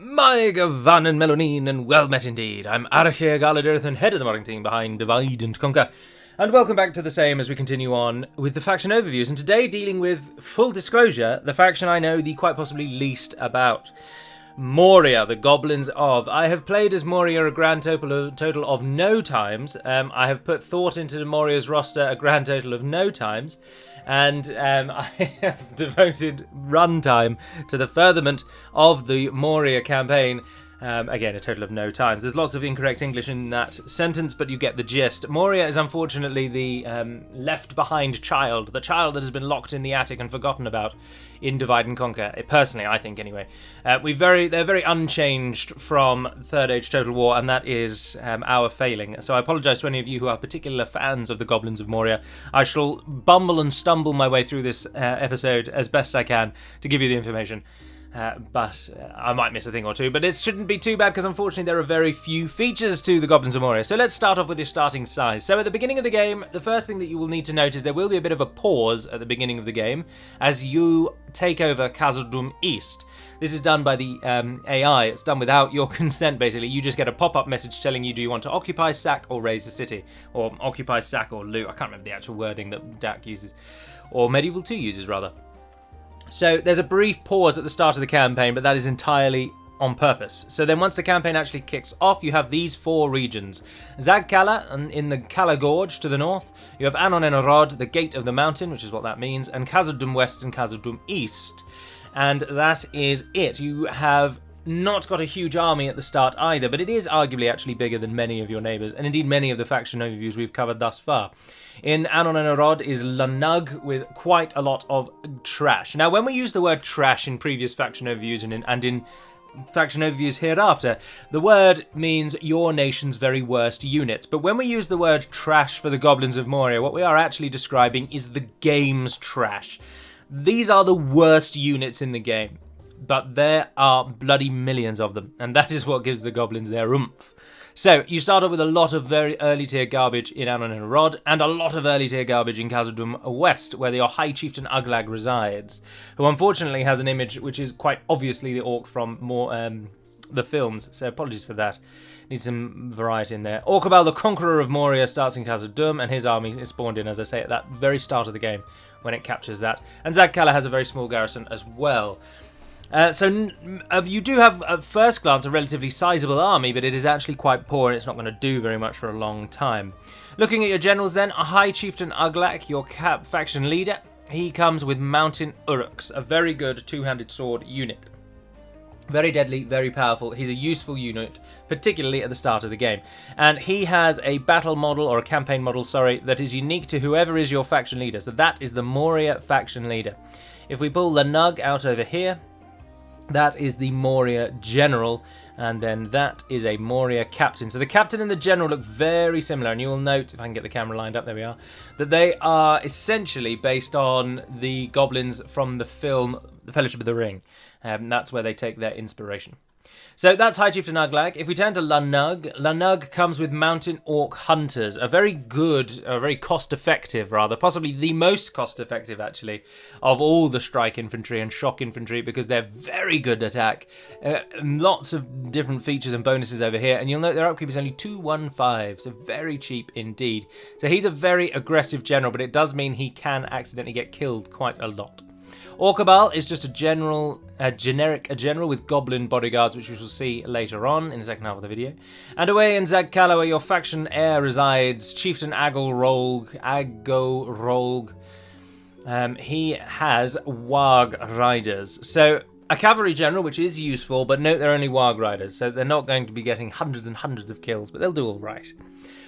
My Gavan and Melonine, and well met indeed. I'm Arachir Galadirthan, head of the modding team behind Divide and Conquer, and welcome back to the same as we continue on with the faction overviews, and today dealing with, full disclosure, the faction I know the quite possibly least about. Moria, the Goblins of. I have played as Moria a grand total of no times. I have put thought into Moria's roster a grand total of no times. And I have devoted runtime to the furtherment of the Moria campaign. Again, a total of no times. There's lots of incorrect English in that sentence, but you get the gist. Moria is unfortunately the left-behind child, the child that has been locked in the attic and forgotten about in Divide and Conquer. Personally, I think, anyway. They're very unchanged from Third Age Total War, and that is our failing. So I apologise to any of you who are particular fans of the Goblins of Moria. I shall bumble and stumble my way through this episode as best I can to give you the information. But I might miss a thing or two, but it shouldn't be too bad because unfortunately there are very few features to the Goblins of Moria. So let's start off with your starting size. So at the beginning of the game, the first thing that you will need to note is there will be a bit of a pause at the beginning of the game as you take over Khazad-dûm East. This is done by the AI. It's done without your consent, basically. You just get a pop-up message telling you, do you want to occupy, sack, or raise the city? Or occupy, sack, or loot. I can't remember the actual wording that DAC uses. Or Medieval 2 uses, rather. So there's a brief pause at the start of the campaign, but that is entirely on purpose. So then once the campaign actually kicks off, you have these four regions. Zag-Kala in the Kala Gorge to the north. You have Anon-en-Arod, the Gate of the Mountain, which is what that means, and Khazad-dûm West and Khazad-dûm East. And that is it. You have not got a huge army at the start either, but it is arguably actually bigger than many of your neighbours, and indeed many of the faction overviews we've covered thus far. In Anon-en-Arod is Lanug with quite a lot of trash. Now, when we use the word trash in previous faction overviews and in faction overviews hereafter, the word means your nation's very worst unit. But when we use the word trash for the Goblins of Moria, what we are actually describing is the game's trash. These are the worst units in the game, but there are bloody millions of them, and that is what gives the Goblins their oomph. So, you start off with a lot of very early tier garbage in Anon-en-Arod, and a lot of early tier garbage in Khazad-dûm West, where your High Chieftain Uglag resides, who unfortunately has an image which is quite obviously the orc from the films, so apologies for that. Need some variety in there. Orcabal, the Conqueror of Moria, starts in Khazad-dûm, and his army is spawned in, as I say, at that very start of the game, when it captures that. And Zag-Kala has a very small garrison as well. You do have, at first glance, a relatively sizable army, but it is actually quite poor and it's not going to do very much for a long time. Looking at your generals then, a High Chieftain Uglak, your faction leader, he comes with Mountain Uruks, a very good two-handed sword unit. Very deadly, very powerful. He's a useful unit, particularly at the start of the game. And he has a battle model, or a campaign model, sorry, that is unique to whoever is your faction leader. So that is the Moria faction leader. If we pull Lanug out over here, that is the Moria General, and then that is a Moria Captain. So the Captain and the General look very similar, and you will note, if I can get the camera lined up, there we are, that they are essentially based on the goblins from the film The Fellowship of the Ring. That's where they take their inspiration. So that's High Chieftain Uglag. If we turn to Lanug, Lanug comes with Mountain Orc Hunters, a very good, very cost-effective rather, possibly the most cost-effective actually, of all the strike infantry and shock infantry, because they're very good attack. Lots of different features and bonuses over here, and you'll note their upkeep is only 215, so very cheap indeed. So he's a very aggressive general, but it does mean he can accidentally get killed quite a lot. Orcabal is just a generic general with goblin bodyguards, which we shall see later on in the second half of the video. And away in Zag-Kala, where your faction heir resides, Chieftain Agorolg, he has Warg riders. So a cavalry general, which is useful, but note they're only Warg riders, so they're not going to be getting hundreds and hundreds of kills, but they'll do all right.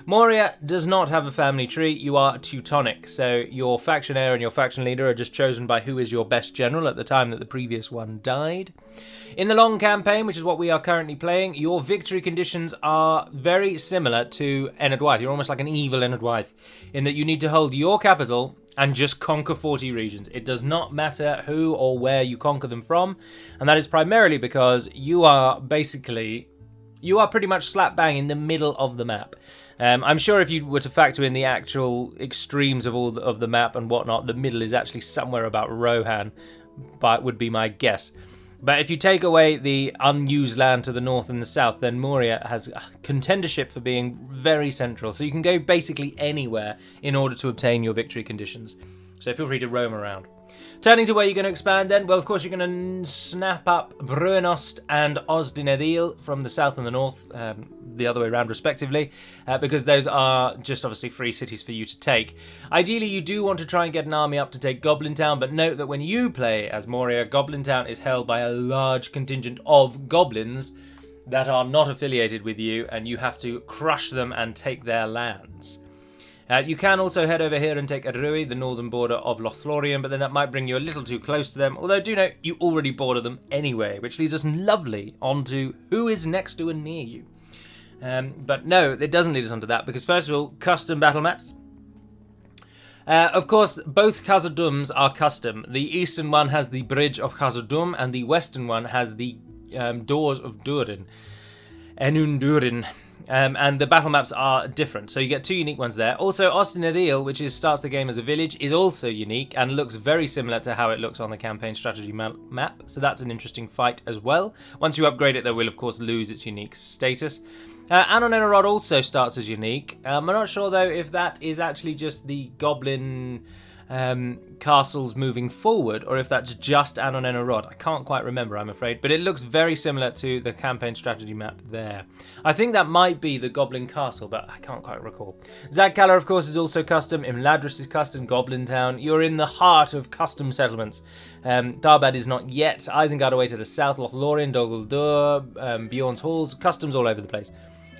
Moria does not have a family tree. You are Teutonic, so your faction heir and your faction leader are just chosen by who is your best general at the time that the previous one died. In the long campaign, which is what we are currently playing, your victory conditions are very similar to Enedwaith. You're almost like an evil Enedwaith, in that you need to hold your capital and just conquer 40 regions. It does not matter who or where you conquer them from, and that is primarily because you are pretty much slap bang in the middle of the map. I'm sure if you were to factor in the actual extremes of all of the map and whatnot, the middle is actually somewhere about Rohan, but would be my guess. But if you take away the unused land to the north and the south, then Moria has a contendership for being very central. So you can go basically anywhere in order to obtain your victory conditions. So feel free to roam around. Turning to where you're going to expand then, well, of course, you're going to snap up Brunost and Osdinedil from the south and the north, the other way around respectively, because those are just obviously free cities for you to take. Ideally, you do want to try and get an army up to take Goblin Town, but note that when you play as Moria, Goblin Town is held by a large contingent of goblins that are not affiliated with you, and you have to crush them and take their lands. You can also head over here and take Arui, the northern border of Lothlorien, but then that might bring you a little too close to them, although do note you already border them anyway, which leads us lovely onto who is next to and near you. But no, it doesn't lead us onto that, because first of all, custom battle maps. Of course, both Khazad-dûms are custom. The eastern one has the Bridge of Khazad-dûm, and the western one has the Doors of Durin. Enun Durin. And the battle maps are different, so you get two unique ones there. Also, Ostinedil, which starts the game as a village, is also unique and looks very similar to how it looks on the campaign strategy map, so that's an interesting fight as well. Once you upgrade it, though, will of course lose its unique status. Anon Enarod also starts as unique. I'm not sure, though, if that is actually just the goblin castles moving forward, or if that's just Anon Enarod. I can't quite remember, I'm afraid, but it looks very similar to the campaign strategy map there. I think that might be the Goblin Castle, but I can't quite recall. Zagkala, of course, is also custom. Imladris is custom. Goblin Town. You're in the heart of custom settlements. Darbad is not yet. Isengard away to the south. Lothlorien, Dol Guldur, Bjorn's Halls. Customs all over the place.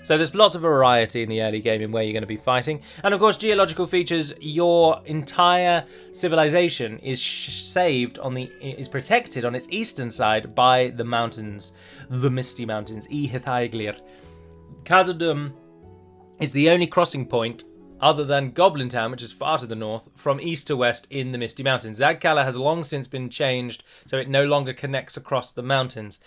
So there's lots of variety in the early game in where you're going to be fighting. And of course, geological features, your entire civilization is saved is protected on its eastern side by the mountains, the Misty Mountains, Ihithaiglir. Khazad-dûm is the only crossing point other than Goblin Town, which is far to the north, from east to west in the Misty Mountains. Zagkala has long since been changed, so it no longer connects across the mountains.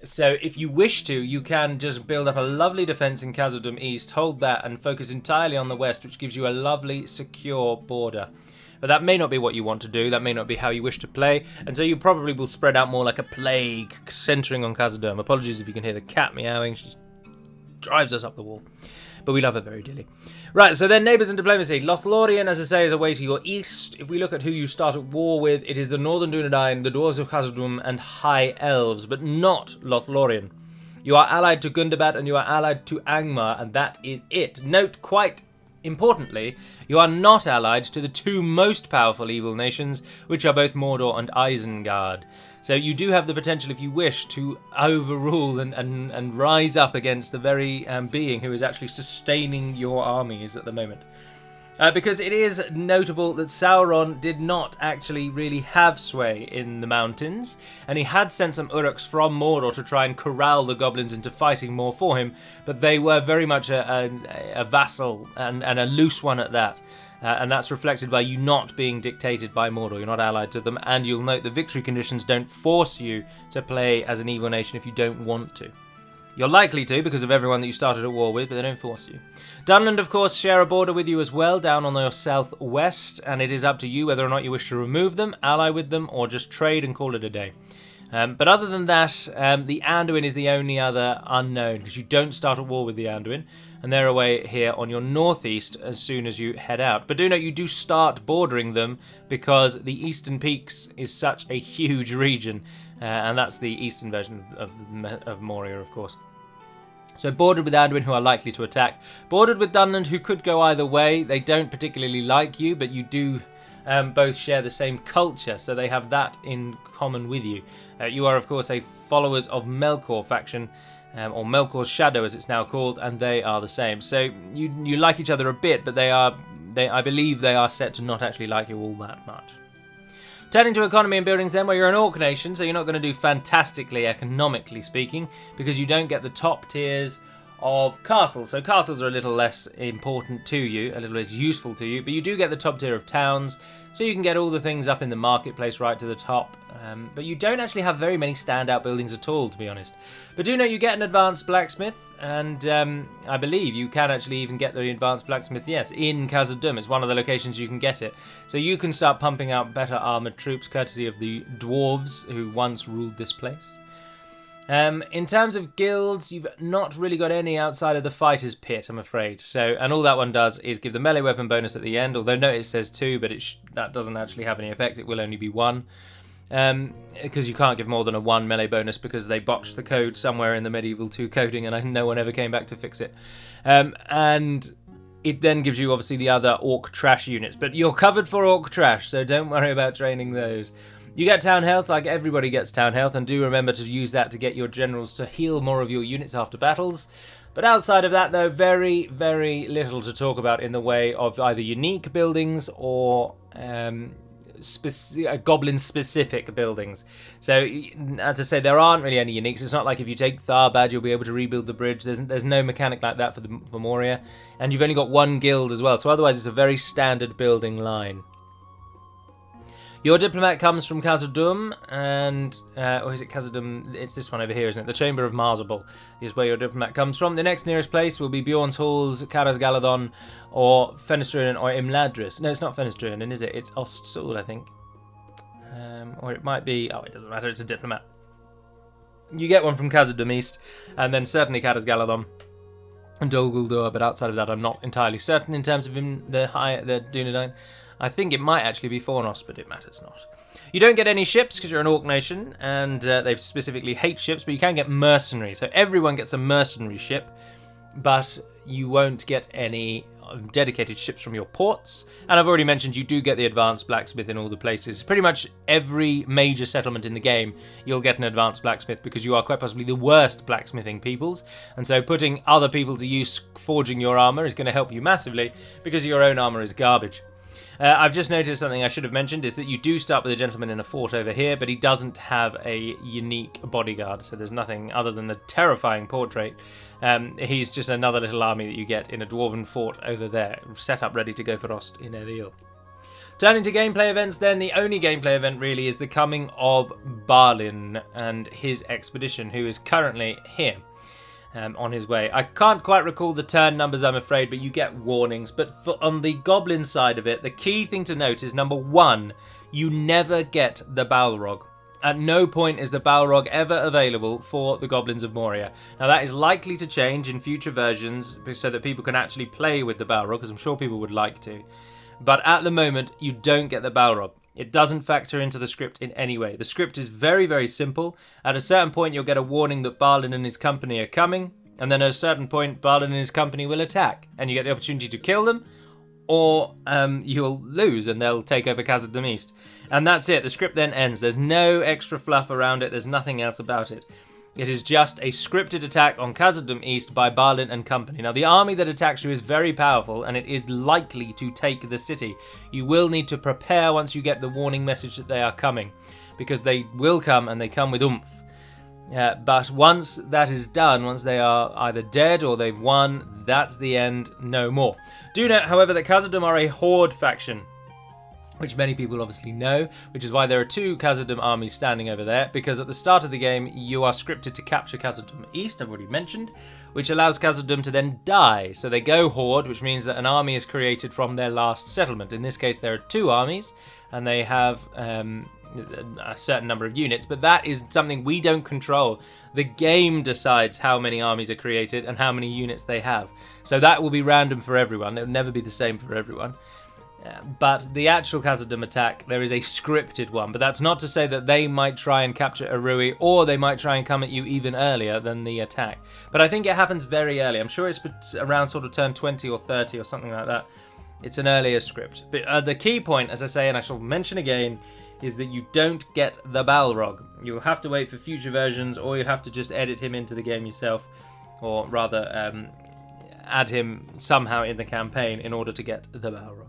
So if you wish to, you can just build up a lovely defense in Khazad-dûm East, hold that, and focus entirely on the west, which gives you a lovely, secure border. But that may not be what you want to do, that may not be how you wish to play, and so you probably will spread out more like a plague, centering on Khazad-dûm. Apologies if you can hear the cat meowing, she drives us up the wall. But we love her very dearly. Right, so then neighbours and diplomacy. Lothlorien, as I say, is away to your east. If we look at who you start at war with, it is the Northern Dunedain, the Dwarves of Khazad-dûm, and High Elves, but not Lothlorien. You are allied to Gundabad and you are allied to Angmar, and that is it. Note, quite importantly, you are not allied to the two most powerful evil nations, which are both Mordor and Isengard. So you do have the potential, if you wish, to overrule and rise up against the very being who is actually sustaining your armies at the moment. Because it is notable that Sauron did not actually really have sway in the mountains, and he had sent some Uruks from Mordor to try and corral the goblins into fighting more for him, but they were very much a vassal, and a loose one at that. And that's reflected by you not being dictated by Mordor. You're not allied to them, and you'll note the victory conditions don't force you to play as an evil nation if you don't want to. You're likely to because of everyone that you started at war with, but they don't force you. Dunland, of course, share a border with you as well, down on your southwest, and it is up to you whether or not you wish to remove them, ally with them, or just trade and call it a day. But other than that, the Anduin is the only other unknown, because you don't start at war with the Anduin, and they're away here on your northeast as soon as you head out. But do note you do start bordering them, because the Eastern Peaks is such a huge region, and that's the eastern version of Moria, of course. So bordered with Anduin, who are likely to attack. Bordered with Dunland, who could go either way. They don't particularly like you, but you do both share the same culture, so they have that in common with you. You are, of course, a followers of Melkor faction, or Melkor's Shadow as it's now called, and they are the same. So you like each other a bit, but I believe they are set to not actually like you all that much. Turning to economy and buildings then, where you're an orc nation, so you're not going to do fantastically economically speaking, because you don't get the top tiers of castles. So castles are a little less important to you, a little less useful to you, but you do get the top tier of towns, so you can get all the things up in the marketplace right to the top, but you don't actually have very many standout buildings at all, to be honest. But do know you get an advanced blacksmith, and I believe you can actually even get the advanced blacksmith, yes, in Khazad-dûm. It's one of the locations you can get it. So you can start pumping out better armoured troops, courtesy of the dwarves who once ruled this place. In terms of guilds, you've not really got any outside of the fighter's pit, I'm afraid. So, and all that one does is give the melee weapon bonus at the end, although notice it says 2, but that doesn't actually have any effect. It will only be 1. Because you can't give more than a 1 melee bonus because they botched the code somewhere in the Medieval 2 coding and no one ever came back to fix it. And it then gives you obviously the other orc trash units, but you're covered for orc trash, so don't worry about training those. You get town health, like everybody gets town health, and do remember to use that to get your generals to heal more of your units after battles. But outside of that, though, very, very little to talk about in the way of either unique buildings or goblin-specific buildings. So, as I say, there aren't really any uniques. It's not like if you take Tharbad, you'll be able to rebuild the bridge. There's no mechanic like that for Moria, and you've only got 1 guild as well. So otherwise, it's a very standard building line. Your diplomat comes from Khazad-dûm, and or is it Khazad-dûm? It's this one over here, isn't it? The Chamber of Marzabal is where your diplomat comes from. The next nearest place will be Bjorn's Halls, Karas Galadon, or Fenestruin, or Imladris. No, it's not Fenestruin, is it? It's Ostsul, I think. Or it might be... Oh, it doesn't matter. It's a diplomat. You get one from Khazad-dûm East, and then certainly Karas Galadon and Dol Guldur, but outside of that, I'm not entirely certain in terms of the Dunedain. I think it might actually be Fornos, but it matters not. You don't get any ships because you're an orc nation, and they specifically hate ships, but you can get mercenaries. So everyone gets a mercenary ship, but you won't get any dedicated ships from your ports. And I've already mentioned you do get the advanced blacksmith in all the places. Pretty much every major settlement in the game, you'll get an advanced blacksmith because you are quite possibly the worst blacksmithing peoples. And so putting other people to use forging your armor is going to help you massively because your own armor is garbage. I've just noticed something I should have mentioned is that you do start with a gentleman in a fort over here, but he doesn't have a unique bodyguard, so there's nothing other than the terrifying portrait. He's just another little army that you get in a dwarven fort over there, set up ready to go for Rost in Eril. Turning to gameplay events then, the only gameplay event really is the coming of Balin and his expedition, who is currently here. On his way. I can't quite recall the turn numbers, I'm afraid, but you get warnings. But on the goblin side of it, the key thing to note is, number 1, you never get the Balrog. At no point is the Balrog ever available for the Goblins of Moria. Now that is likely to change in future versions so that people can actually play with the Balrog, because I'm sure people would like to. But at the moment, you don't get the Balrog. It doesn't factor into the script in any way. The script is very, very simple. At a certain point, you'll get a warning that Balin and his company are coming. And then at a certain point, Balin and his company will attack. And you get the opportunity to kill them, or you'll lose and they'll take over Khazad-dûm East. And that's it. The script then ends. There's no extra fluff around it. There's nothing else about it. It is just a scripted attack on Khazad-dûm East by Balin and company. Now, the army that attacks you is very powerful, and it is likely to take the city. You will need to prepare once you get the warning message that they are coming, because they will come, and they come with oomph. But once that is done, once they are either dead or they've won, that's the end, no more. Do note, however, that Khazad-dûm are a horde faction, which many people obviously know, which is why there are 2 Khazad-dûm armies standing over there, because at the start of the game, you are scripted to capture Khazad-dûm East, I've already mentioned, which allows Khazad-dûm to then die. So they go horde, which means that an army is created from their last settlement. In this case, there are 2 armies, and they have a certain number of units, but that is something we don't control. The game decides how many armies are created and how many units they have. So that will be random for everyone. It will never be the same for everyone. But the actual Khazad-dûm attack, there is a scripted one. But that's not to say that they might try and capture Arui, or they might try and come at you even earlier than the attack. But I think it happens very early. I'm sure it's around sort of turn 20 or 30 or something like that. It's an earlier script. But the key point, as I say, and I shall mention again, is that you don't get the Balrog. You'll have to wait for future versions, or you have to just edit him into the game yourself, or rather add him somehow in the campaign in order to get the Balrog.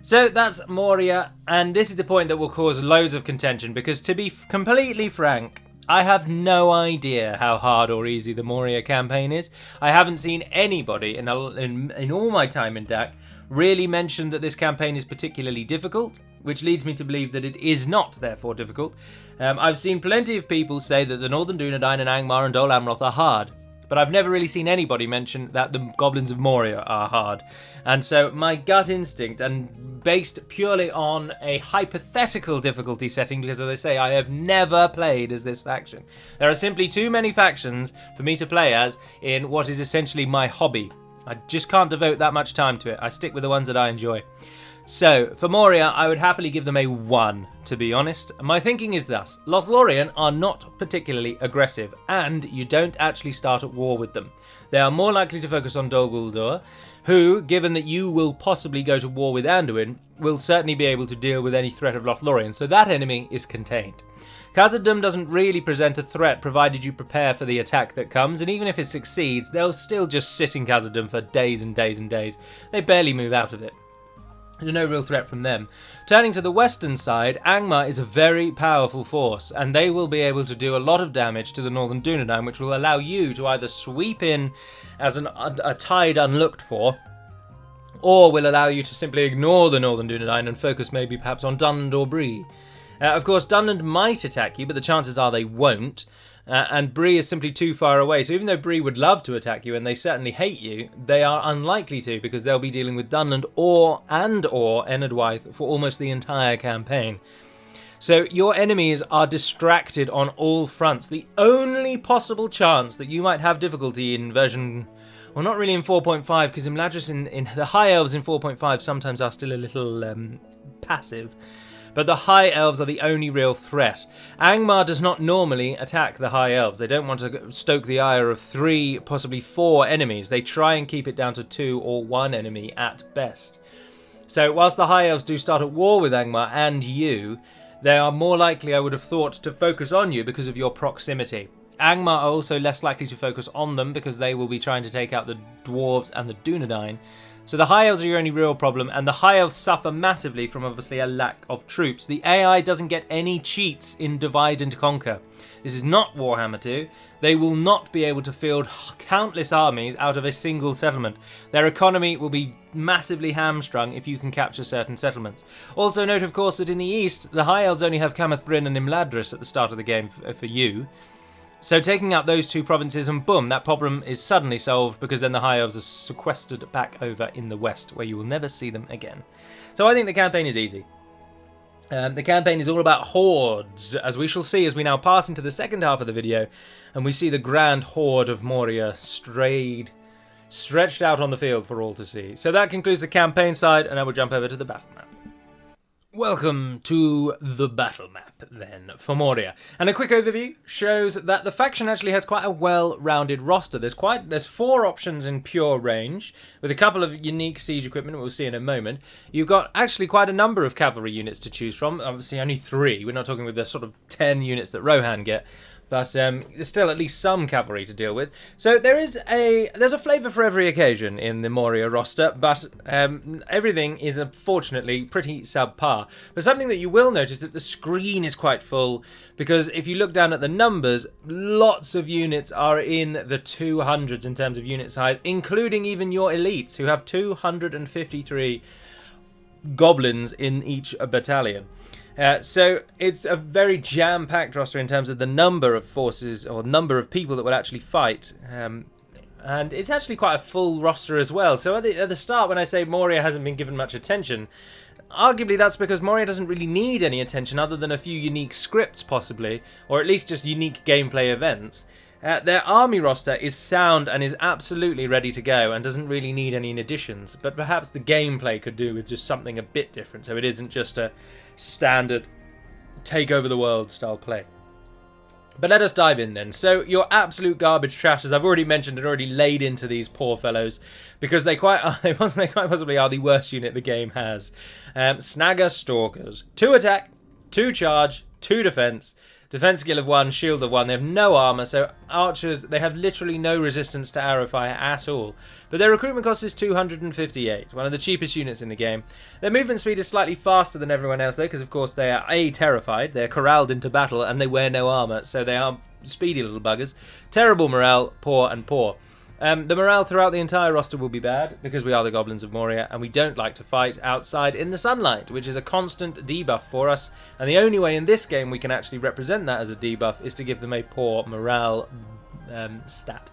So that's Moria, and this is the point that will cause loads of contention, because to be completely frank, I have no idea how hard or easy the Moria campaign is. I haven't seen anybody in all my time in DAC really mention that this campaign is particularly difficult, which leads me to believe that it is not, therefore, difficult. I've seen plenty of people say that the Northern Dunedain and Angmar and Dol Amroth are hard, but I've never really seen anybody mention that the Goblins of Moria are hard. And so my gut instinct, and based purely on a hypothetical difficulty setting, because as I say, I have never played as this faction. There are simply too many factions for me to play as in what is essentially my hobby. I just can't devote that much time to it. I stick with the ones that I enjoy. So, for Moria, I would happily give them a 1, to be honest. My thinking is thus: Lothlorien are not particularly aggressive, and you don't actually start at war with them. They are more likely to focus on Dol Guldur, who, given that you will possibly go to war with Anduin, will certainly be able to deal with any threat of Lothlorien, so that enemy is contained. Khazad-dûm doesn't really present a threat provided you prepare for the attack that comes, and even if it succeeds, they'll still just sit in Khazad-dûm for days and days and days. They barely move out of it. There's no real threat from them. Turning to the western side, Angmar is a very powerful force, and they will be able to do a lot of damage to the Northern Dunedain, which will allow you to either sweep in as a tide unlooked for, or will allow you to simply ignore the Northern Dunedain and focus maybe perhaps on Dunland or Bree. Of course, Dunland might attack you, but the chances are they won't. And Bree is simply too far away, so even though Bree would love to attack you and they certainly hate you, they are unlikely to, because they'll be dealing with Dunland or Enadwaith for almost the entire campaign. So your enemies are distracted on all fronts. The only possible chance that you might have difficulty in version... well, not really in 4.5, because Imladris in the High Elves in 4.5 sometimes are still a little passive. But the High Elves are the only real threat. Angmar does not normally attack the High Elves. They don't want to stoke the ire of 3, possibly 4 enemies. They try and keep it down to 2 or 1 enemy at best. So whilst the High Elves do start at war with Angmar and you, they are more likely, I would have thought, to focus on you because of your proximity. Angmar are also less likely to focus on them because they will be trying to take out the Dwarves and the Dunedain. So the High Elves are your only real problem, and the High Elves suffer massively from obviously a lack of troops. The AI doesn't get any cheats in Divide and Conquer. This is not Warhammer 2. They will not be able to field countless armies out of a single settlement. Their economy will be massively hamstrung if you can capture certain settlements. Also note, of course, that in the east, the High Elves only have Camath Bryn and Imladris at the start of the game for you. So taking out those 2 provinces and boom, that problem is suddenly solved, because then the High Elves are sequestered back over in the west, where you will never see them again. So I think the campaign is easy. The campaign is all about hordes, as we shall see as we now pass into the second half of the video, and we see the grand horde of Moria stretched out on the field for all to see. So that concludes the campaign side, and I will jump over to the battle map. Welcome to the battle map, then, for Moria. And a quick overview shows that the faction actually has quite a well-rounded roster. There's 4 options in pure range, with a couple of unique siege equipment we'll see in a moment. You've got actually quite a number of cavalry units to choose from. Obviously only 3. We're not talking with the sort of 10 units that Rohan get. But there's still at least some cavalry to deal with. So there's a flavour for every occasion in the Moria roster, but everything is unfortunately pretty subpar. But something that you will notice is that the screen is quite full, because if you look down at the numbers, lots of units are in the 200s in terms of unit size, including even your elites, who have 253 goblins in each battalion. So it's a very jam-packed roster in terms of the number of forces or number of people that will actually fight. And it's actually quite a full roster as well. So at the start, when I say Moria hasn't been given much attention, arguably that's because Moria doesn't really need any attention other than a few unique scripts possibly, or at least just unique gameplay events. Their army roster is sound and is absolutely ready to go and doesn't really need any additions, but perhaps the gameplay could do with just something a bit different, so it isn't just a standard take over the world style play. But let us dive in then. So your absolute garbage trash, as I've already mentioned, and already laid into these poor fellows, because they quite possibly are the worst unit the game has. Snagger Stalkers. 2 attack, 2 charge, 2 defense. Defense skill of 1, shield of 1. They have no armor, so archers, they have literally no resistance to arrow fire at all. But their recruitment cost is 258, one of the cheapest units in the game. Their movement speed is slightly faster than everyone else though, because of course they are terrified, they're corralled into battle, and they wear no armor, so they are speedy little buggers. Terrible morale, poor and poor. The morale throughout the entire roster will be bad, because we are the Goblins of Moria, and we don't like to fight outside in the sunlight, which is a constant debuff for us, and the only way in this game we can actually represent that as a debuff is to give them a poor morale stat.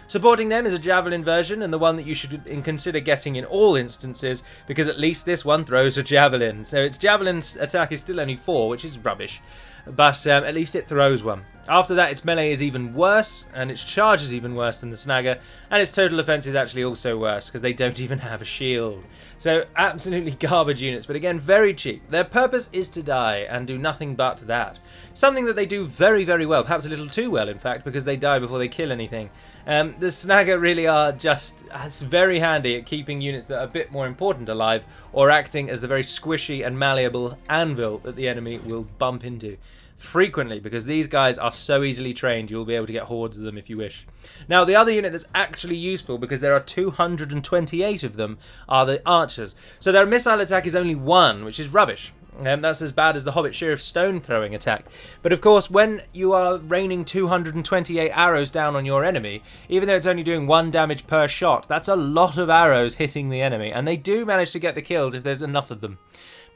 Supporting them is a javelin version, and the one that you should consider getting in all instances, because at least this one throws a javelin. So its javelin's attack is still only 4, which is rubbish, but at least it throws one. After that, its melee is even worse, and its charge is even worse than the snagger, and its total offense is actually also worse, because they don't even have a shield. So, absolutely garbage units, but again, very cheap. Their purpose is to die, and do nothing but that. Something that they do very, very well, perhaps a little too well, in fact, because they die before they kill anything. The snagger really are just very handy at keeping units that are a bit more important alive, or acting as the very squishy and malleable anvil that the enemy will bump into. Frequently, because these guys are so easily trained, you'll be able to get hordes of them if you wish. Now, the other unit that's actually useful, because there are 228 of them, are the archers. So their missile attack is only 1, which is rubbish. That's as bad as the Hobbit Sheriff's stone throwing attack. But of course, when you are raining 228 arrows down on your enemy, even though it's only doing 1 damage per shot, that's a lot of arrows hitting the enemy, and they do manage to get the kills if there's enough of them.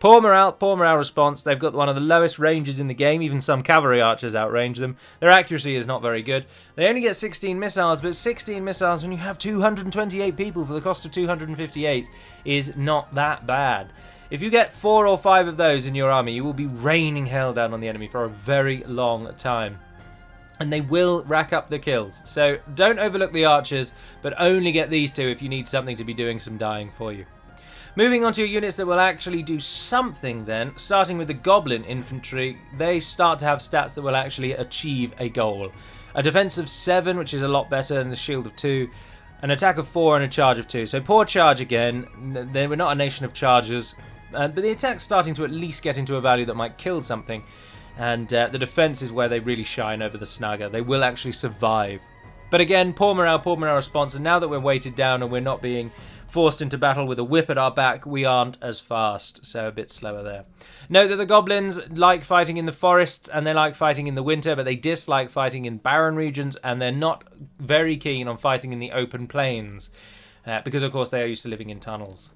Poor morale response. They've got one of the lowest ranges in the game. Even some cavalry archers outrange them. Their accuracy is not very good. They only get 16 missiles, but 16 missiles when you have 228 people for the cost of 258 is not that bad. If you get 4 or 5 of those in your army, you will be raining hell down on the enemy for a very long time. And they will rack up the kills. So don't overlook the archers, but only get these 2 if you need something to be doing some dying for you. Moving on to your units that will actually do something then, starting with the Goblin Infantry, they start to have stats that will actually achieve a goal. A defense of 7, which is a lot better than the shield of 2, an attack of 4 and a charge of 2. So poor charge again, they were not a nation of chargers, but the attack's starting to at least get into a value that might kill something, and the defense is where they really shine over the snagger. They will actually survive. But again, poor morale response, and now that we're weighted down and we're not being forced into battle with a whip at our back, we aren't as fast, so a bit slower there. Note that the goblins like fighting in the forests and they like fighting in the winter, but they dislike fighting in barren regions, and they're not very keen on fighting in the open plains, because of course they are used to living in tunnels.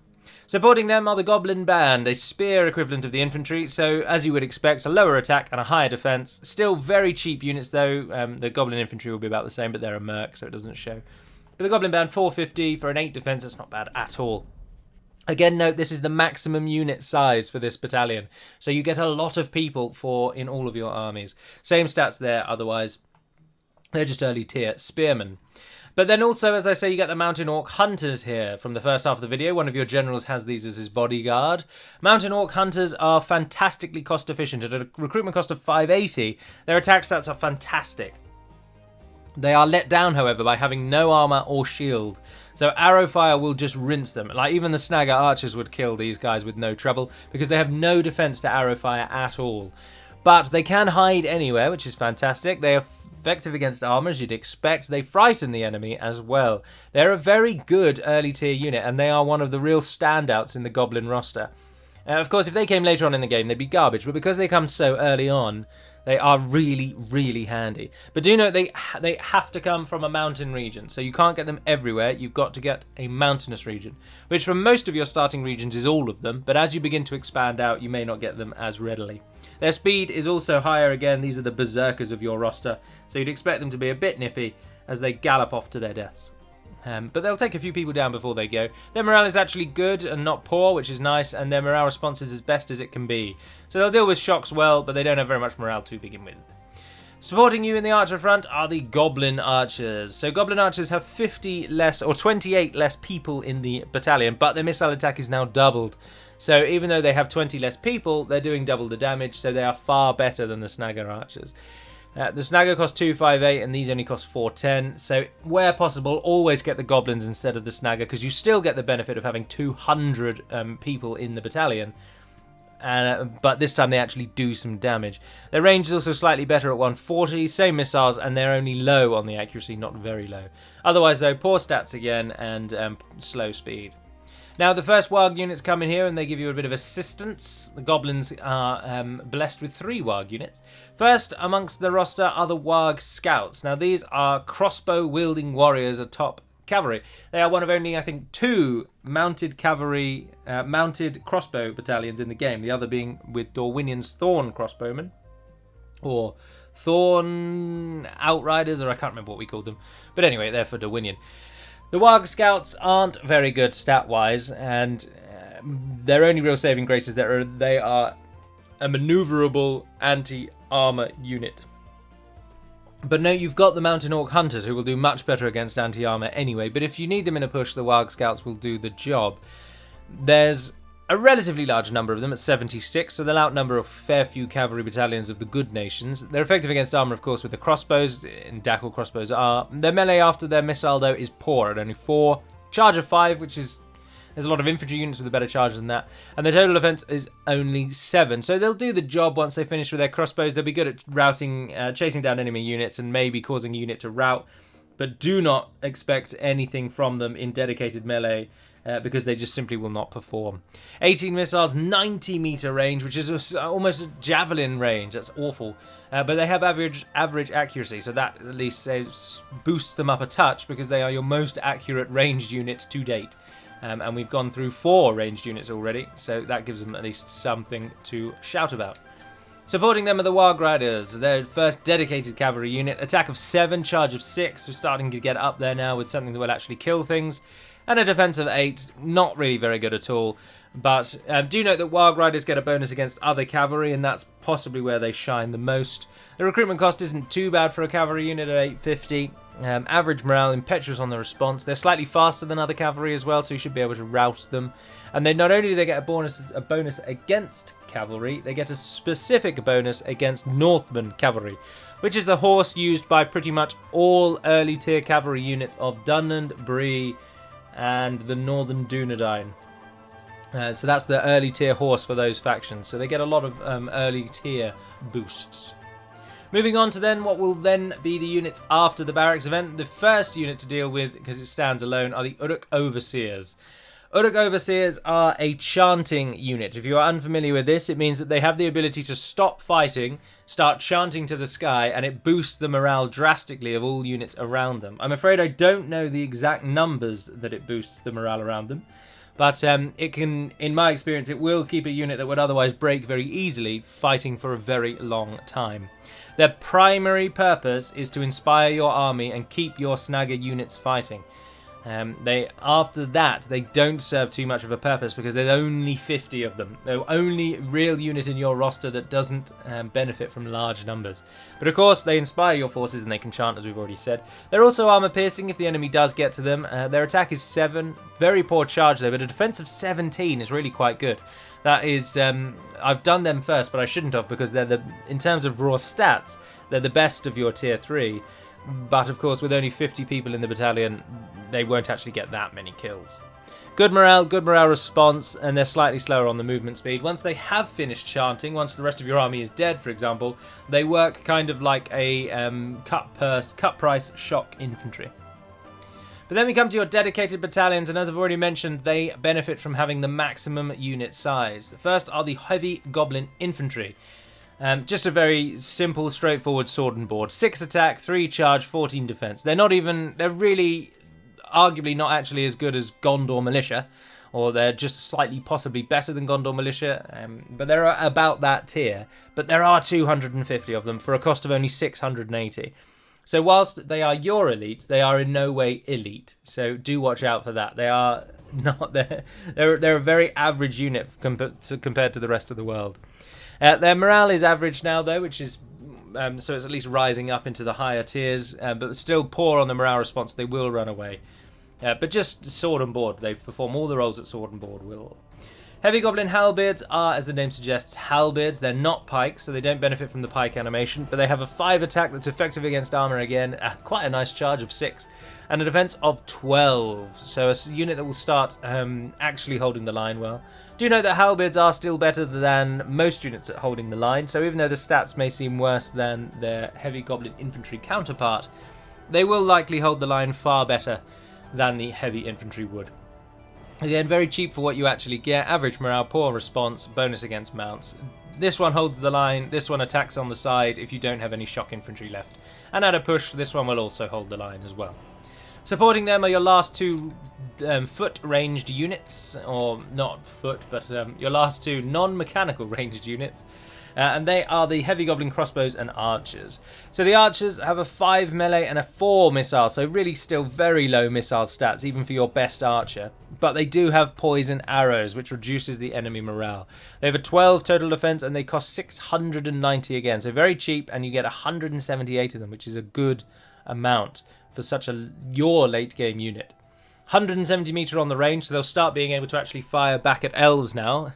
Supporting them are the Goblin Band, a spear equivalent of the infantry, so as you would expect, a lower attack and a higher defense. Still very cheap units though. The Goblin Infantry will be about the same, but they're a merc, so it doesn't show. But the Goblin Band, 450 for an 8 defense, that's not bad at all. Again, note this is the maximum unit size for this battalion, so you get a lot of people in all of your armies. Same stats there, otherwise they're just early tier spearmen. But then also, as I say, you get the Mountain Orc Hunters here from the first half of the video. One of your generals has these as his bodyguard. Mountain Orc Hunters are fantastically cost efficient. At a recruitment cost of 580, their attack stats are fantastic. They are let down, however, by having no armor or shield. So arrow fire will just rinse them. Like even the snagger archers would kill these guys with no trouble because they have no defense to arrow fire at all. But they can hide anywhere, which is fantastic. They are effective against armor, as you'd expect. They frighten the enemy as well. They're a very good early tier unit, and they are one of the real standouts in the Goblin roster. Of course, if they came later on in the game, they'd be garbage, but because they come so early on, they are really, really handy. But do note they have to come from a mountain region, so you can't get them everywhere. You've got to get a mountainous region, which from most of your starting regions is all of them, but as you begin to expand out, you may not get them as readily. Their speed is also higher again. These are the berserkers of your roster, so you'd expect them to be a bit nippy as they gallop off to their deaths. But they'll take a few people down before they go. Their morale is actually good and not poor, which is nice, and their morale response is as best as it can be. So they'll deal with shocks well, but they don't have very much morale to begin with. Supporting you in the archer front are the Goblin Archers. So Goblin Archers have 50 less, or 28 less people in the battalion, but their missile attack is now doubled. So even though they have 20 less people, they're doing double the damage, so they are far better than the Snagger Archers. The Snagger costs 258 and these only cost 410, so where possible, always get the Goblins instead of the Snagger, because you still get the benefit of having 200 people in the battalion. but this time they actually do some damage. Their range is also slightly better at 140, same missiles, and they're only low on the accuracy, not very low. Otherwise, though, poor stats again, and slow speed. Now, the first Warg units come in here, and they give you a bit of assistance. The Goblins are blessed with 3 Warg units. First amongst the roster are the Warg Scouts. Now, these are crossbow-wielding warriors atop cavalry. They are one of only, I think, 2 mounted cavalry, mounted crossbow battalions in the game. The other being with Dorwinian's Thorn crossbowmen, or Thorn Outriders, or I can't remember what we called them. But anyway, they're for Dorwinian. The Warg Scouts aren't very good stat-wise, and their only real saving grace is that they are a maneuverable anti-armor unit. But no, you've got the Mountain Orc Hunters, who will do much better against anti-armor anyway, but if you need them in a push, the Warg Scouts will do the job. There's a relatively large number of them at 76, so they'll outnumber a fair few cavalry battalions of the good nations. They're effective against armor, of course, with the crossbows, and Dackle crossbows are. Their melee after their missile, though, is poor at only 4. Charge of 5, which is... There's a lot of infantry units with a better charge than that. And their total defense is only 7. So they'll do the job once they finish with their crossbows. They'll be good at routing, chasing down enemy units and maybe causing a unit to rout. But do not expect anything from them in dedicated melee, because they just simply will not perform. 18 missiles, 90 meter range, which is almost a javelin range. That's awful. But they have average accuracy, so that at least boosts them up a touch, because they are your most accurate ranged unit to date. And we've gone through 4 ranged units already, so that gives them at least something to shout about. Supporting them are the Warg Riders, their first dedicated cavalry unit. Attack of 7, charge of 6, so starting to get up there now with something that will actually kill things. And a defense of 8, not really very good at all. But do note that Warg Riders get a bonus against other cavalry, and that's possibly where they shine the most. The recruitment cost isn't too bad for a cavalry unit at 850. Average morale, impetuous on the response. They're slightly faster than other cavalry as well, so you should be able to rout them. And then not only do they get a bonus against cavalry, they get a specific bonus against Northman cavalry, which is the horse used by pretty much all early tier cavalry units of Dunland, Bree, and the Northern Dunedain. So that's the early tier horse for those factions. So they get a lot of early tier boosts. Moving on to then what will then be the units after the barracks event. The first unit to deal with, because it stands alone, are the Uruk Overseers. Uruk Overseers are a chanting unit. If you are unfamiliar with this, it means that they have the ability to stop fighting, start chanting to the sky, and it boosts the morale drastically of all units around them. I'm afraid I don't know the exact numbers that it boosts the morale around them, but it can, in my experience, it will keep a unit that would otherwise break very easily fighting for a very long time. Their primary purpose is to inspire your army and keep your snagger units fighting. After that, they don't serve too much of a purpose because there's only 50 of them. They're the only real unit in your roster that doesn't benefit from large numbers. But of course, they inspire your forces and they can chant, as we've already said. They're also armor piercing if the enemy does get to them. Their attack is 7. Very poor charge though, but a defense of 17 is really quite good. That is, I've done them first, but I shouldn't have, because they're in terms of raw stats, they're the best of your tier 3. But of course, with only 50 people in the battalion, they won't actually get that many kills. Good morale response, and they're slightly slower on the movement speed. Once they have finished chanting, once the rest of your army is dead, for example, they work kind of like a cut price shock infantry. But then we come to your dedicated battalions, and as I've already mentioned, they benefit from having the maximum unit size. The first are the heavy goblin infantry. Just a very simple, straightforward sword and board. 6 attack, 3 charge, 14 defense. They're really arguably not actually as good as Gondor militia, or they're just slightly possibly better than Gondor militia, but they're about that tier. But there are 250 of them for a cost of only 680. So whilst they are your elites, they are in no way elite. So do watch out for that. They are not they're a very average unit compared to the rest of the world. Their morale is average now, though, which is so it's at least rising up into the higher tiers, but still poor on the morale response. They will run away. But just sword and board. They perform all the roles that sword and board will. Heavy Goblin Halberds are, as the name suggests, halberds. They're not pikes, so they don't benefit from the pike animation, but they have a 5 attack that's effective against armor again, quite a nice charge of 6, and a defense of 12. So a unit that will start actually holding the line well. Do note that halberds are still better than most units at holding the line, so even though the stats may seem worse than their Heavy Goblin Infantry counterpart, they will likely hold the line far better than the Heavy Infantry would. Again, very cheap for what you actually get. Average morale, poor response, bonus against mounts. This one holds the line, this one attacks on the side if you don't have any shock infantry left. And at a push, this one will also hold the line as well. Supporting them are your last 2 foot ranged units, or not foot, but your last 2 non-mechanical ranged units. And they are the Heavy Goblin Crossbows and Archers. So the Archers have a 5 melee and a 4 missile, so really still very low missile stats, even for your best Archer. But they do have poison arrows, which reduces the enemy morale. They have a 12 total defense, and they cost 690 again, so very cheap, and you get 178 of them, which is a good amount for such your late game unit. 170 meter on the range, so they'll start being able to actually fire back at elves now.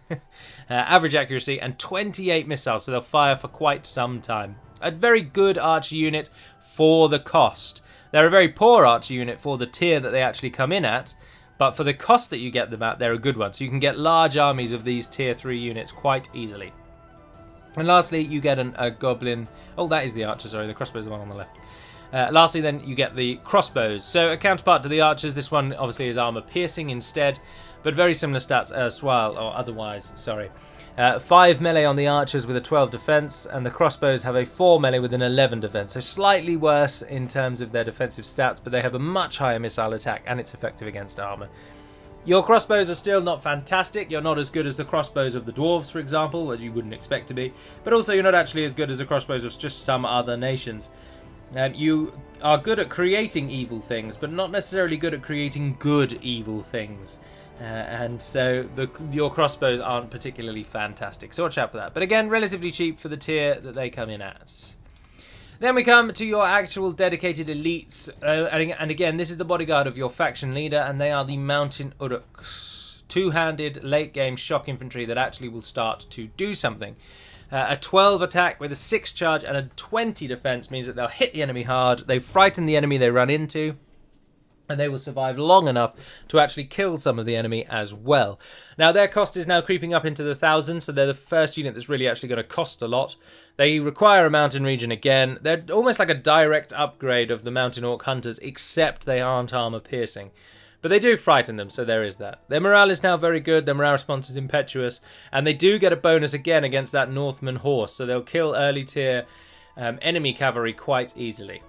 Average accuracy, and 28 missiles, so they'll fire for quite some time. A very good archer unit for the cost. They're a very poor archer unit for the tier that they actually come in at, but for the cost that you get them at, they're a good one. So you can get large armies of these tier 3 units quite easily. And lastly, you get a goblin... Oh, that is the archer, sorry, the crossbow is the one on the left. Lastly, then, you get the crossbows. So a counterpart to the archers, this one obviously is armor piercing instead, but very similar stats as well, or otherwise, sorry. 5 melee on the archers with a 12 defense, and the crossbows have a 4 melee with an 11 defense. So slightly worse in terms of their defensive stats, but they have a much higher missile attack, and it's effective against armor. Your crossbows are still not fantastic. You're not as good as the crossbows of the dwarves, for example, as you wouldn't expect to be, but also you're not actually as good as the crossbows of just some other nations. You are good at creating evil things, but not necessarily good at creating good evil things. And so your crossbows aren't particularly fantastic, so watch out for that. But again, relatively cheap for the tier that they come in at. Then we come to your actual dedicated elites. And again, this is the bodyguard of your faction leader, and they are the Mountain Uruks. Two-handed late-game shock infantry that actually will start to do something. A 12 attack with a 6 charge and a 20 defense means that they'll hit the enemy hard, they frighten the enemy they run into, and they will survive long enough to actually kill some of the enemy as well. Now their cost is now creeping up into the thousands, so they're the first unit that's really actually going to cost a lot. They require a mountain region again. They're almost like a direct upgrade of the Mountain Orc Hunters, except they aren't armor piercing. But they do frighten them, so there is that. Their morale is now very good, their morale response is impetuous, and they do get a bonus again against that Northman horse, so they'll kill early tier enemy cavalry quite easily.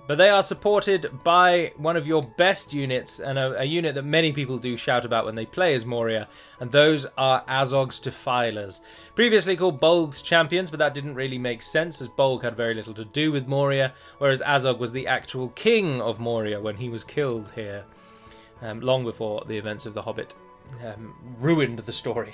But they are supported by one of your best units, and a unit that many people do shout about when they play as Moria, and those are Azog's Defilers. Previously called Bolg's Champions, but that didn't really make sense, as Bolg had very little to do with Moria, whereas Azog was the actual king of Moria when he was killed here. Long before the events of The Hobbit ruined the story.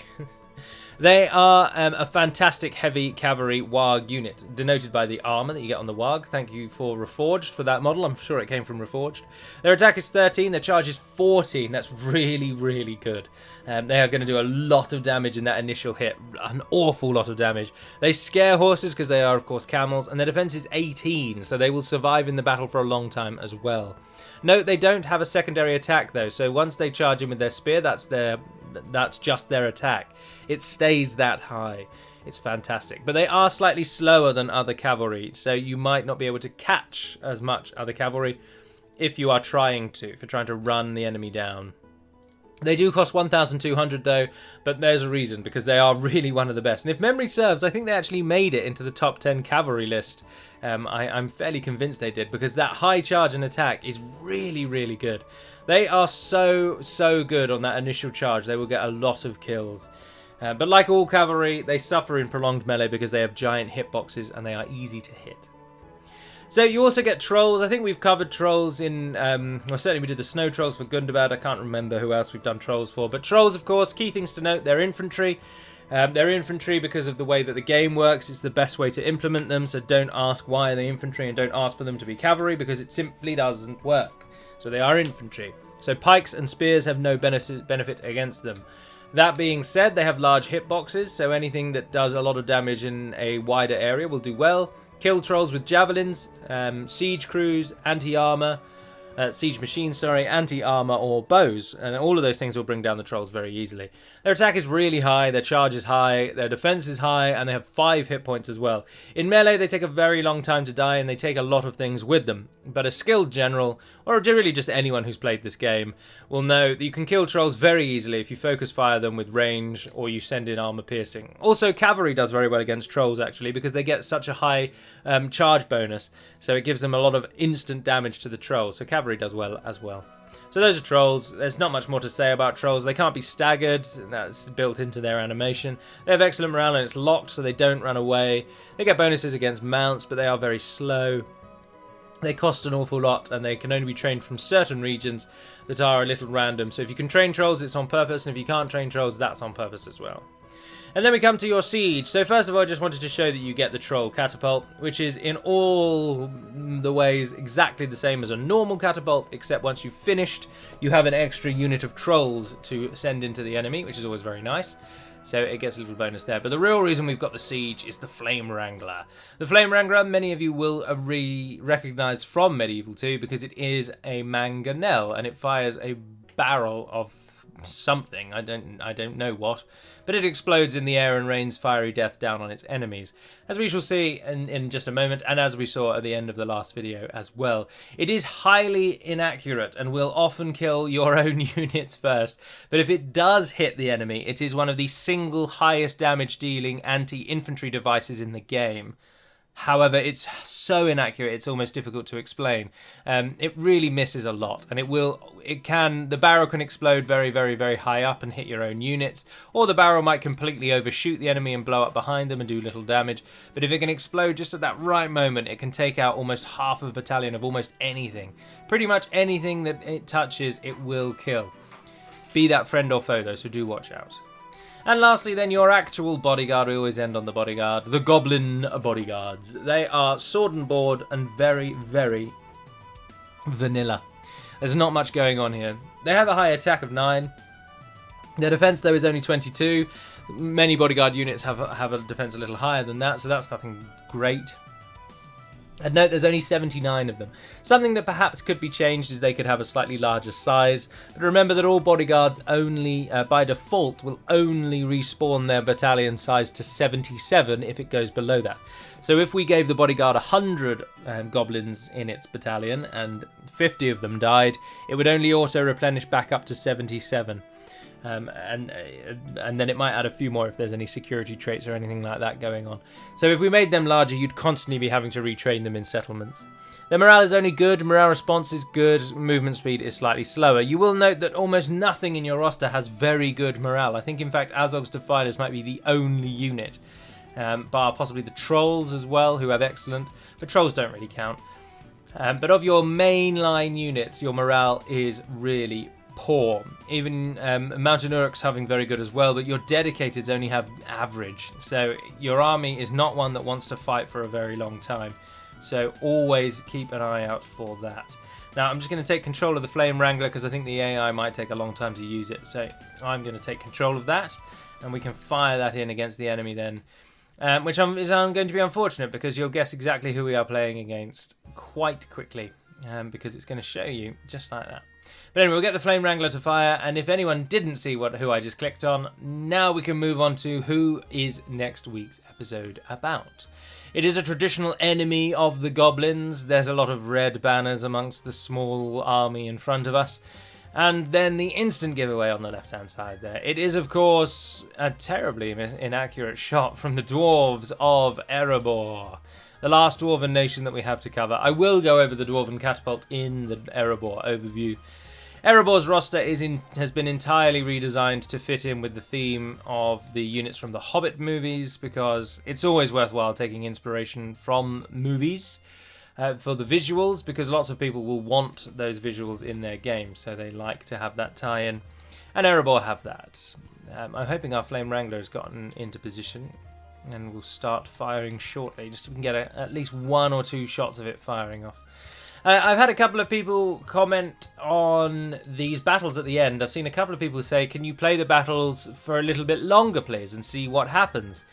They are a fantastic heavy cavalry Warg unit, denoted by the armour that you get on the Warg. Thank you for Reforged for that model. I'm sure it came from Reforged. Their attack is 13, their charge is 14. That's really, really good. They are going to do a lot of damage in that initial hit. An awful lot of damage. They scare horses because they are, of course, camels, and their defense is 18, so they will survive in the battle for a long time as well. Note they don't have a secondary attack though, so once they charge in with their spear, that's just their attack. It stays that high. It's fantastic. But they are slightly slower than other cavalry, so you might not be able to catch as much other cavalry if you're trying to run the enemy down. They do cost 1,200 though, but there's a reason, because they are really one of the best. And if memory serves, I think they actually made it into the top 10 cavalry list. I'm fairly convinced they did, because that high charge and attack is really, really good. They are so good on that initial charge. They will get a lot of kills. But like all cavalry, they suffer in prolonged melee because they have giant hitboxes and they are easy to hit. So you also get trolls. I think we've covered trolls in... well, certainly we did the snow trolls for Gundabad. I can't remember who else we've done trolls for. But trolls, of course, key things to note, they're infantry. They're infantry because of the way that the game works. It's the best way to implement them, so don't ask why are they infantry and don't ask for them to be cavalry, because it simply doesn't work. So they are infantry. So pikes and spears have no benefit against them. That being said, they have large hitboxes, so anything that does a lot of damage in a wider area will do well. Kill trolls with javelins, siege crews, anti-armor, siege machines, sorry, anti-armor or bows, and all of those things will bring down the trolls very easily. Their attack is really high, their charge is high, their defense is high, and they have 5 hit points as well. In melee, they take a very long time to die, and they take a lot of things with them. But a skilled general, or really just anyone who's played this game, will know that you can kill trolls very easily if you focus fire them with range, or you send in armor piercing. Also, cavalry does very well against trolls, actually, because they get such a high charge bonus, so it gives them a lot of instant damage to the trolls. So cavalry does well as well. So those are trolls. There's not much more to say about trolls. They can't be staggered. That's built into their animation. They have excellent morale and it's locked so they don't run away. They get bonuses against mounts, but they are very slow. They cost an awful lot and they can only be trained from certain regions that are a little random. So if you can train trolls, it's on purpose, and if you can't train trolls, that's on purpose as well. And then we come to your siege. So first of all, I just wanted to show that you get the troll catapult, which is in all the ways exactly the same as a normal catapult, except once you've finished, you have an extra unit of trolls to send into the enemy, which is always very nice. So it gets a little bonus there. But the real reason we've got the siege is the Flame Wrangler. The Flame Wrangler, many of you will recognize from Medieval 2 because it is a mangonel and it fires a barrel of something. I don't know what, but it explodes in the air and rains fiery death down on its enemies, as we shall see in just a moment, and as we saw at the end of the last video as well. It is highly inaccurate and will often kill your own units first, but if it does hit the enemy, it is one of the single highest damage dealing anti-infantry devices in the game. However, it's so inaccurate, it's almost difficult to explain. It really misses a lot, and the barrel can explode very, very, very high up and hit your own units, or the barrel might completely overshoot the enemy and blow up behind them and do little damage. But if it can explode just at that right moment, it can take out almost half of a battalion of almost anything. Pretty much anything that it touches, it will kill. Be that friend or foe, though, so do watch out. And lastly then, your actual bodyguard. We always end on the bodyguard. The goblin bodyguards. They are sword and board and very, very vanilla. There's not much going on here. They have a high attack of 9. Their defense, though, is only 22. Many bodyguard units have a defense a little higher than that, so that's nothing great. And note there's only 79 of them. Something that perhaps could be changed is they could have a slightly larger size. But remember that all bodyguards only, by default, will only respawn their battalion size to 77 if it goes below that. So if we gave the bodyguard 100 goblins in its battalion and 50 of them died, it would only auto-replenish back up to 77. And then it might add a few more if there's any security traits or anything like that going on. So if we made them larger, you'd constantly be having to retrain them in settlements. Their morale is only good, morale response is good, movement speed is slightly slower. You will note that almost nothing in your roster has very good morale. I think in fact Azog's Defilers might be the only unit, bar possibly the Trolls as well, who have excellent, but Trolls don't really count. But of your mainline units, your morale is really poor. Even Mountain Uruks having very good as well, but your dedicateds only have average. So your army is not one that wants to fight for a very long time. So always keep an eye out for that. Now I'm just going to take control of the Flame Wrangler because I think the AI might take a long time to use it. So I'm going to take control of that and we can fire that in against the enemy then. Which is going to be unfortunate because you'll guess exactly who we are playing against quite quickly. Because it's going to show you just like that. But anyway, we'll get the Flame Wrangler to fire, and if anyone didn't see who I just clicked on, now we can move on to who is next week's episode about. It is a traditional enemy of the goblins. There's a lot of red banners amongst the small army in front of us. And then the instant giveaway on the left-hand side there. It is, of course, a terribly inaccurate shot from the dwarves of Erebor, the last dwarven nation that we have to cover. I will go over the dwarven catapult in the Erebor overview. Erebor's roster has been entirely redesigned to fit in with the theme of the units from the Hobbit movies, because it's always worthwhile taking inspiration from movies for the visuals, because lots of people will want those visuals in their game, so they like to have that tie-in, and Erebor have that. I'm hoping our Flame Wrangler has gotten into position, and we'll start firing shortly, just so we can get at least 1 or 2 shots of it firing off. I've had a couple of people comment on these battles at the end. I've seen a couple of people say, can you play the battles for a little bit longer, please, and see what happens?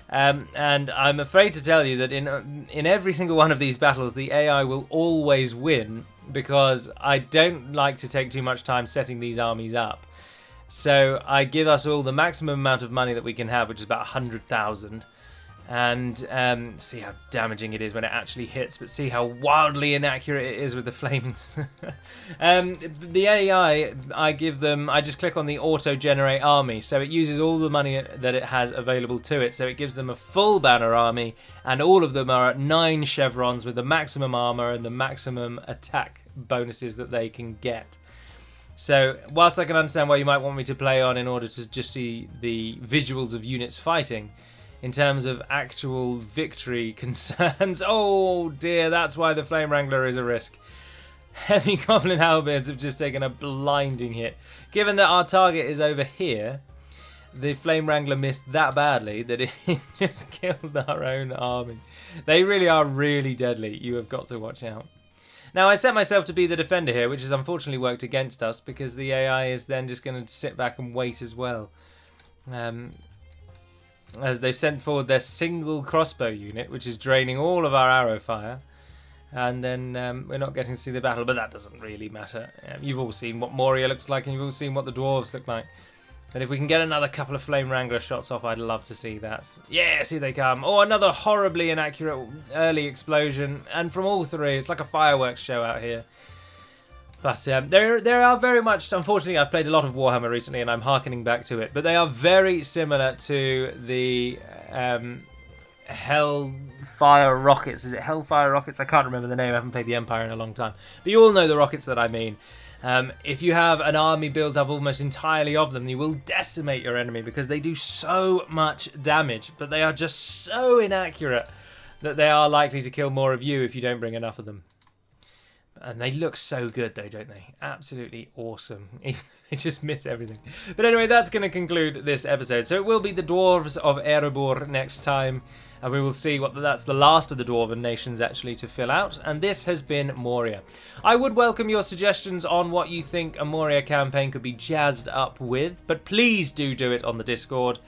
And I'm afraid to tell you that in every single one of these battles, the AI will always win, because I don't like to take too much time setting these armies up. So I give us all the maximum amount of money that we can have, which is about 100,000. And see how damaging it is when it actually hits, but see how wildly inaccurate it is with the flamings. The AI, I just click on the auto-generate army, so it uses all the money that it has available to it, so it gives them a full banner army, and all of them are at 9 chevrons with the maximum armor and the maximum attack bonuses that they can get. So, whilst I can understand why you might want me to play on in order to just see the visuals of units fighting, in terms of actual victory concerns, oh dear, that's why the Flame Wrangler is a risk. Heavy Goblin Halberds have just taken a blinding hit. Given that our target is over here, the Flame Wrangler missed that badly that it just killed our own army. They really are really deadly. You have got to watch out. Now, I set myself to be the defender here, which has unfortunately worked against us, because the AI is then just going to sit back and wait as well. As they've sent forward their single crossbow unit, which is draining all of our arrow fire. And then we're not getting to see the battle, but that doesn't really matter. You've all seen what Moria looks like, and you've all seen what the dwarves look like. But if we can get another couple of Flame Wrangler shots off, I'd love to see that. Yes, here they come. Oh, another horribly inaccurate early explosion. And from all three, it's like a fireworks show out here. But there are very much, unfortunately, I've played a lot of Warhammer recently and I'm harkening back to it, but they are very similar to the Hellfire Rockets. Is it Hellfire Rockets? I can't remember the name, I haven't played the Empire in a long time. But you all know the rockets that I mean. If you have an army built up almost entirely of them, you will decimate your enemy because they do so much damage, but they are just so inaccurate that they are likely to kill more of you if you don't bring enough of them. And they look so good though, don't they? Absolutely awesome. They just miss everything. But anyway, that's going to conclude this episode. So it will be the Dwarves of Erebor next time. And we will see that's the last of the Dwarven nations actually to fill out. And this has been Moria. I would welcome your suggestions on what you think a Moria campaign could be jazzed up with. But please do it on the Discord.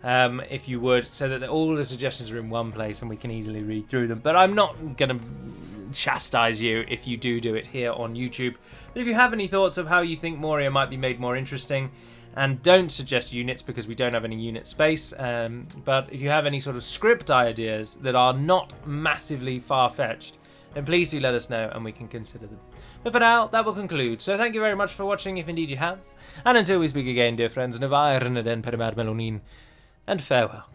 If you would, so that all the suggestions are in one place and we can easily read through them. But I'm not going to chastise you if you do it here on YouTube. But if you have any thoughts of how you think Moria might be made more interesting, and don't suggest units because we don't have any unit space, but if you have any sort of script ideas that are not massively far-fetched, then please do let us know and we can consider them. But for now, that will conclude. So thank you very much for watching, if indeed you have. And until we speak again, dear friends, and of Iron and Den per Melonin, and farewell.